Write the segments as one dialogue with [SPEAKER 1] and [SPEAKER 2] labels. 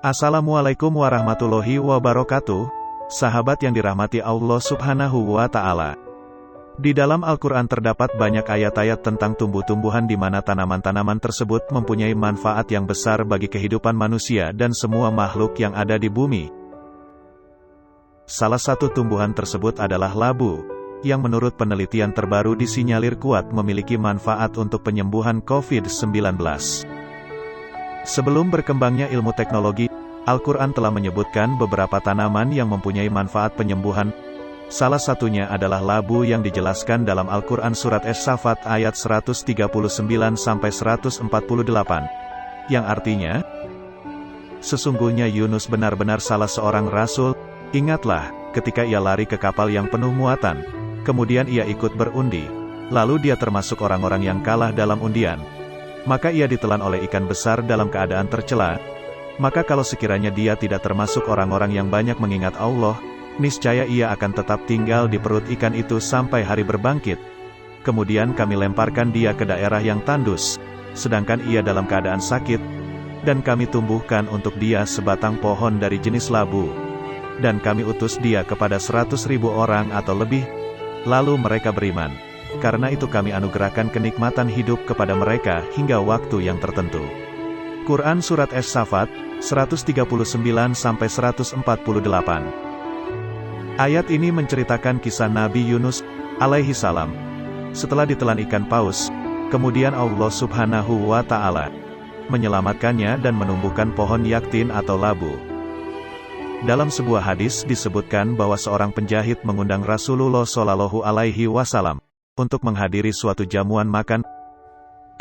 [SPEAKER 1] Assalamualaikum warahmatullahi wabarakatuh, sahabat yang dirahmati Allah Subhanahu wa Ta'ala. Di dalam Al-Quran terdapat banyak ayat-ayat tentang tumbuh-tumbuhan di mana tanaman-tanaman tersebut mempunyai manfaat yang besar bagi kehidupan manusia dan semua makhluk yang ada di bumi. Salah satu tumbuhan tersebut adalah labu, yang menurut penelitian terbaru disinyalir kuat memiliki manfaat untuk penyembuhan COVID-19. Sebelum berkembangnya ilmu teknologi, Al-Quran telah menyebutkan beberapa tanaman yang mempunyai manfaat penyembuhan. Salah satunya adalah labu yang dijelaskan dalam Al-Quran surat Es-Saffat ayat 139-148, yang artinya, sesungguhnya Yunus benar-benar salah seorang rasul. Ingatlah, ketika ia lari ke kapal yang penuh muatan, kemudian ia ikut berundi, lalu dia termasuk orang-orang yang kalah dalam undian. Maka ia ditelan oleh ikan besar dalam keadaan tercela. Maka kalau sekiranya dia tidak termasuk orang-orang yang banyak mengingat Allah, niscaya ia akan tetap tinggal di perut ikan itu sampai hari berbangkit. Kemudian kami lemparkan dia ke daerah yang tandus, sedangkan ia dalam keadaan sakit, dan kami tumbuhkan untuk dia sebatang pohon dari jenis labu. Dan kami utus dia kepada 100.000 orang atau lebih, lalu mereka beriman. Karena itu kami anugerahkan kenikmatan hidup kepada mereka hingga waktu yang tertentu. Quran Surat Es-Saffat, 139-148. Ayat ini menceritakan kisah Nabi Yunus, alaihi salam. Setelah ditelan ikan paus, kemudian Allah Subhanahu wa Ta'ala menyelamatkannya dan menumbuhkan pohon yaktin atau labu. Dalam sebuah hadis disebutkan bahwa seorang penjahit mengundang Rasulullah Shallallahu Alaihi Wasallam untuk menghadiri suatu jamuan makan.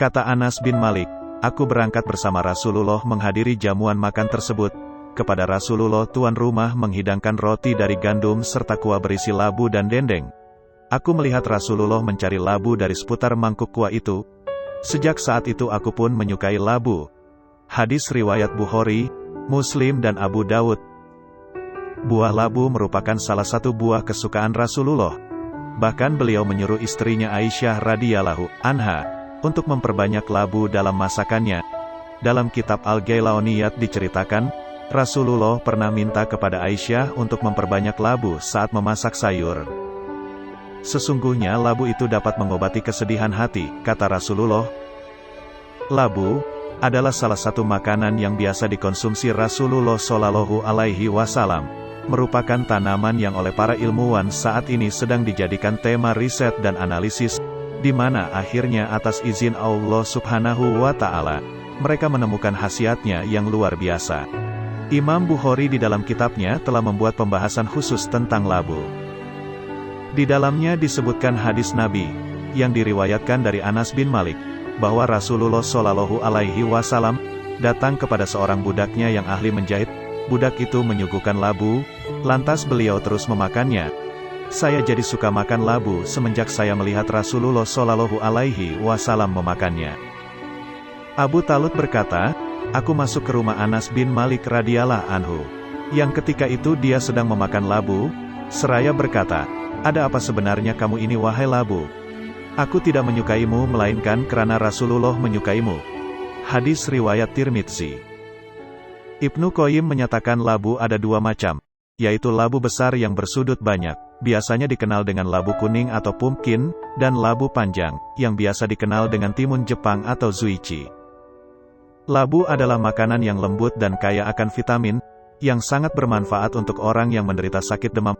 [SPEAKER 1] Kata Anas bin Malik, aku berangkat bersama Rasulullah menghadiri jamuan makan tersebut. Kepada Rasulullah tuan rumah menghidangkan roti dari gandum serta kuah berisi labu dan dendeng. Aku melihat Rasulullah mencari labu dari seputar mangkuk kuah itu. Sejak saat itu aku pun menyukai labu. Hadis riwayat Bukhari, Muslim dan Abu Dawud. Buah labu merupakan salah satu buah kesukaan Rasulullah. Bahkan beliau menyuruh istrinya Aisyah radhiyallahu anha untuk memperbanyak labu dalam masakannya. Dalam kitab Al-Gailaoniyat diceritakan, Rasulullah pernah minta kepada Aisyah untuk memperbanyak labu saat memasak sayur. Sesungguhnya labu itu dapat mengobati kesedihan hati, kata Rasulullah. Labu adalah salah satu makanan yang biasa dikonsumsi Rasulullah Shallallahu Alaihi Wasallam. Merupakan tanaman yang oleh para ilmuwan saat ini sedang dijadikan tema riset dan analisis, di mana akhirnya atas izin Allah Subhanahu wa Ta'ala, mereka menemukan khasiatnya yang luar biasa. Imam Bukhari di dalam kitabnya telah membuat pembahasan khusus tentang labu. Di dalamnya disebutkan hadis Nabi, yang diriwayatkan dari Anas bin Malik, bahwa Rasulullah Shallallahu Alaihi Wasallam datang kepada seorang budaknya yang ahli menjahit. Budak itu menyuguhkan labu, lantas beliau terus memakannya. Saya jadi suka makan labu semenjak saya melihat Rasulullah Shallallahu Alaihi Wasallam memakannya. Abu Talud berkata, aku masuk ke rumah Anas bin Malik radhiyallahu anhu, yang ketika itu dia sedang memakan labu. Seraya berkata, ada apa sebenarnya kamu ini wahai labu? Aku tidak menyukaimu melainkan karena Rasulullah menyukaimu. Hadis riwayat Tirmidzi. Ibnu Qayyim menyatakan labu ada dua macam, yaitu labu besar yang bersudut banyak, biasanya dikenal dengan labu kuning atau pumpkin, dan labu panjang, yang biasa dikenal dengan timun Jepang atau zuichi. Labu adalah makanan yang lembut dan kaya akan vitamin, yang sangat bermanfaat untuk orang yang menderita sakit demam.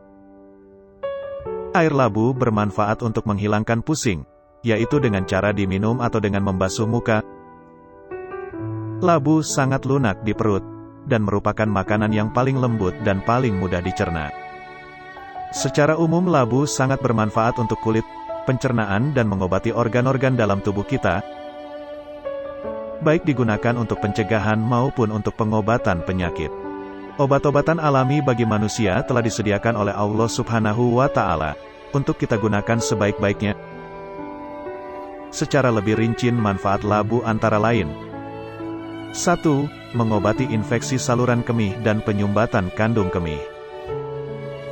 [SPEAKER 1] Air labu bermanfaat untuk menghilangkan pusing, yaitu dengan cara diminum atau dengan membasuh muka. Labu sangat lunak di perut, dan merupakan makanan yang paling lembut dan paling mudah dicerna. Secara umum labu sangat bermanfaat untuk kulit, pencernaan dan mengobati organ-organ dalam tubuh kita, baik digunakan untuk pencegahan maupun untuk pengobatan penyakit. Obat-obatan alami bagi manusia telah disediakan oleh Allah Subhanahu wa Ta'ala, untuk kita gunakan sebaik-baiknya. Secara lebih rinci manfaat labu antara lain: 1. Mengobati infeksi saluran kemih dan penyumbatan kandung kemih.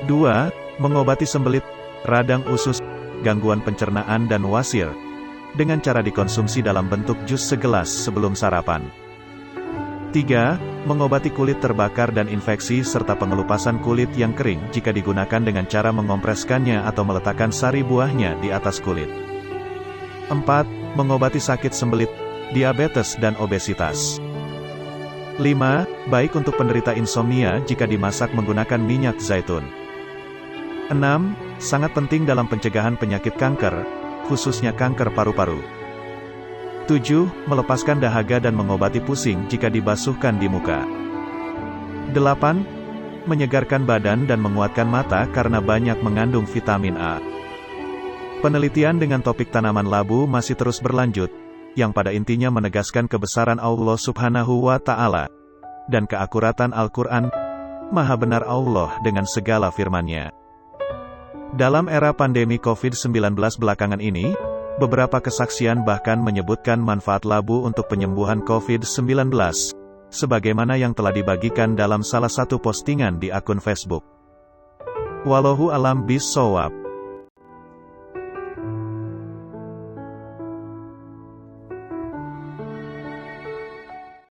[SPEAKER 1] 2. Mengobati sembelit, radang usus, gangguan pencernaan dan wasir, dengan cara dikonsumsi dalam bentuk jus segelas sebelum sarapan. 3. Mengobati kulit terbakar dan infeksi serta pengelupasan kulit yang kering jika digunakan dengan cara mengompreskannya atau meletakkan sari buahnya di atas kulit. 4. Mengobati sakit sembelit, diabetes dan obesitas. 5. Baik untuk penderita insomnia jika dimasak menggunakan minyak zaitun. 6. Sangat penting dalam pencegahan penyakit kanker, khususnya kanker paru-paru. 7. Melepaskan dahaga dan mengobati pusing jika dibasuhkan di muka. 8. Menyegarkan badan dan menguatkan mata karena banyak mengandung vitamin A. Penelitian dengan topik tanaman labu masih terus berlanjut, yang pada intinya menegaskan kebesaran Allah Subhanahu wa Ta'ala dan keakuratan Al-Quran, Maha benar Allah dengan segala firman-Nya. Dalam era pandemi COVID-19 belakangan ini, beberapa kesaksian bahkan menyebutkan manfaat labu untuk penyembuhan COVID-19, sebagaimana yang telah dibagikan dalam salah satu postingan di akun Facebook. Wallahu a'lam bishawab.